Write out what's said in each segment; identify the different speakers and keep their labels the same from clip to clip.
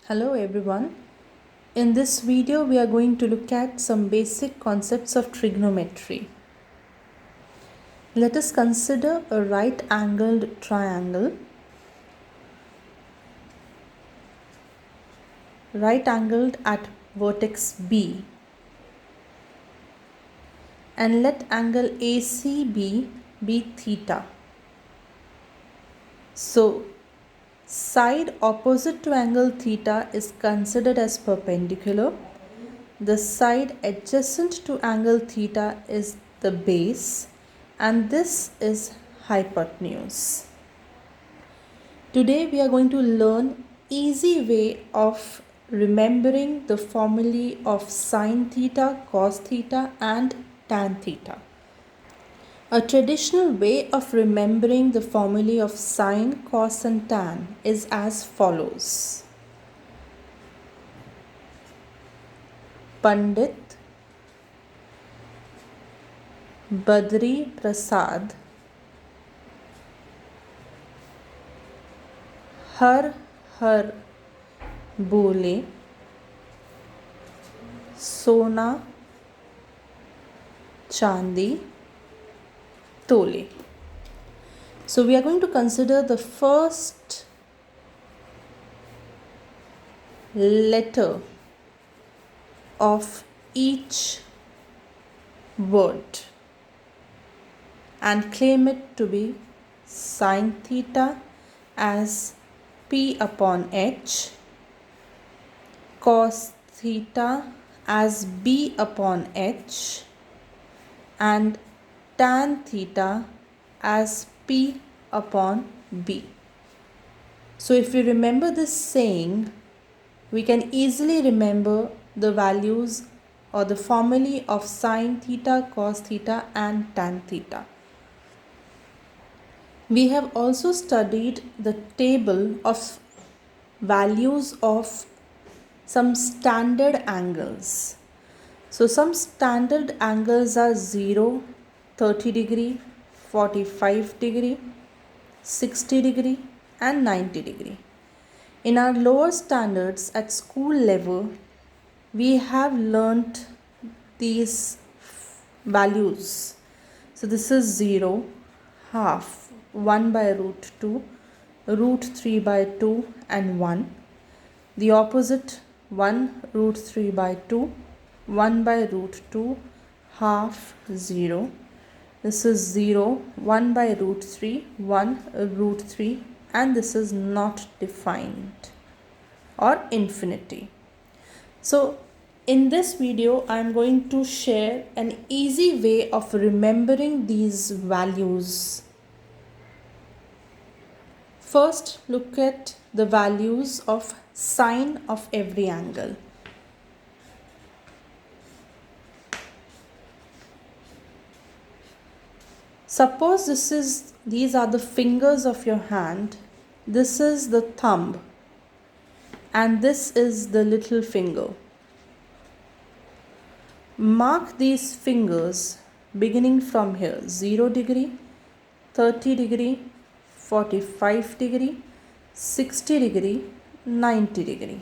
Speaker 1: Hello everyone. In this video we are going to look at some basic concepts of trigonometry. Let us consider a right angled triangle. Right angled at vertex B, and let angle ACB be theta. So side opposite to angle theta is considered as perpendicular. The side adjacent to angle theta is the base, and this is hypotenuse. Today we are going to learn easy way of remembering the formulae of sine theta, cos theta and tan theta. A traditional way of remembering the formulae of sine, cos and tan is as follows. Pandit Badri Prasad हर हर बोले सोना चांदी तोले. So we are going to consider the first letter of each word and claim it to be sine theta as P upon H, cos theta as B upon H, and tan theta as P upon B. So if we remember this saying, we can easily remember the values or the formulae of sine theta, cos theta and tan theta. We have also studied the table of values of some standard angles. So some standard angles are 0, 30 degree, 45 degree, 60 degree and 90 degree. In our lower standards at school level, we have learnt these values. So this is 0, half, 1 by root 2, root 3 by 2 and 1. The opposite 1 root 3 by 2, 1 by root 2, half, 0. This is 0, 1 by root 3, 1 root 3 and this is not defined or infinity. So in this video I am going to share an easy way of remembering these values. First, look at the values of sine of every angle. Suppose these are the fingers of your hand, this is the thumb and this is the little finger. Mark these fingers beginning from here, 0 degree, 30 degree, 45 degree, 60 degree, 90 degree.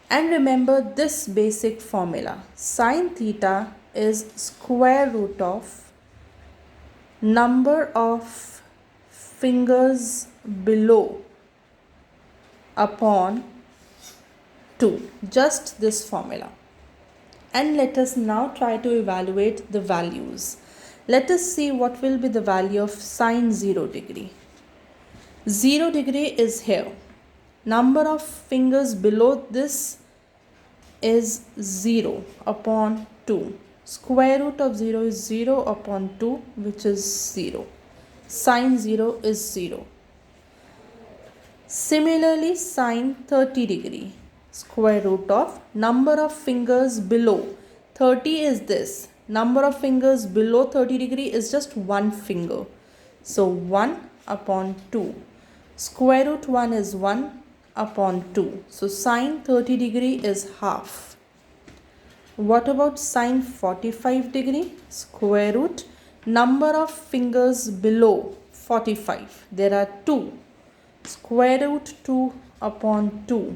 Speaker 1: And remember this basic formula. Sine theta is square root of number of fingers below upon 2. Just this formula. And let us now try to evaluate the values. Let us see what will be the value of sine 0 degree. 0 degree is here. Number of fingers below this is 0 upon 2. Square root of 0 is 0 upon 2, which is 0. Sine 0 is 0. Similarly, sine 30 degree. Square root of number of fingers below. 30 is this. Number of fingers below 30 degree is just one finger. So 1 upon 2. Square root 1 is 1 upon 2. So sine 30 degree is half. What about sine 45 degree? Square root number of fingers below 45. There are 2. Square root 2 upon 2.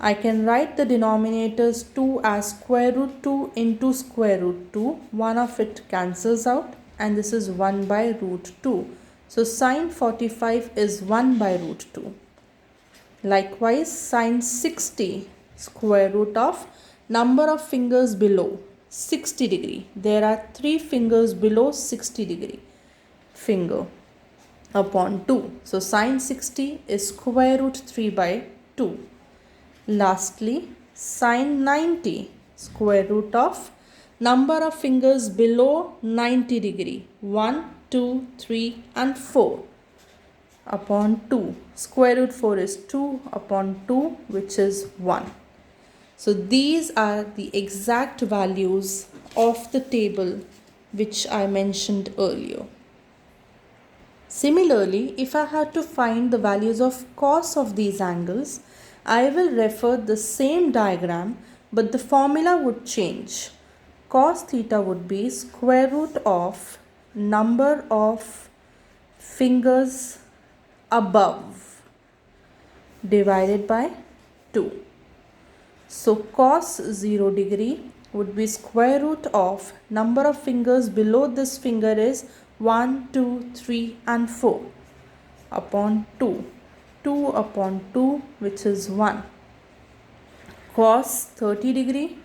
Speaker 1: I can write the denominators 2 as square root 2 into square root 2. One of it cancels out and this is 1 by root 2. So sine 45 is 1 by root 2. Likewise, sine 60 square root of number of fingers below 60 degree. There are 3 fingers below 60 degree finger upon 2. So sine 60 is square root 3 by 2. Lastly, sine 90 square root of number of fingers below 90 degree 1, 2, 3 and 4 upon 2. Square root 4 is 2 upon 2, which is 1. So these are the exact values of the table which I mentioned earlier. Similarly, if I had to find the values of cos of these angles, I will refer the same diagram, but the formula would change. Cos theta would be square root of number of fingers above divided by 2. So cos 0 degree would be square root of number of fingers below this finger is 1, 2, 3 and 4 upon 2. 2 upon 2, which is 1. Cos 30 degree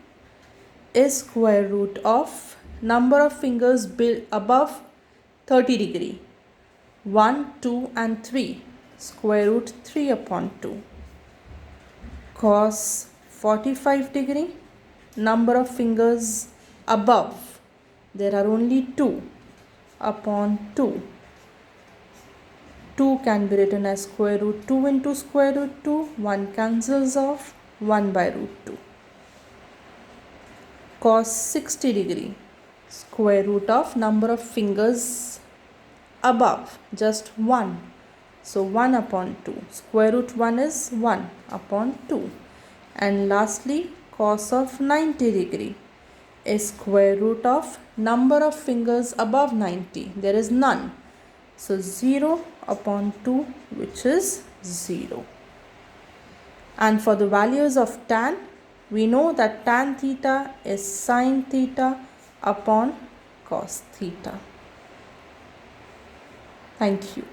Speaker 1: is square root of number of fingers above 30 degree 1, 2 and 3, square root 3 upon 2. Cos 45 degree, number of fingers above, there are only 2 upon 2. 2 can be written as square root 2 into square root 2. 1 cancels off, 1 by root 2. Cos 60 degree, square root of number of fingers above, just 1. So 1 upon 2. Square root 1 is 1 upon 2. And lastly, cos of 90 degree is square root of number of fingers above 90. There is none. So 0 upon 2, which is 0. And for the values of tan, we know that tan theta is sine theta upon cos theta. Thank you.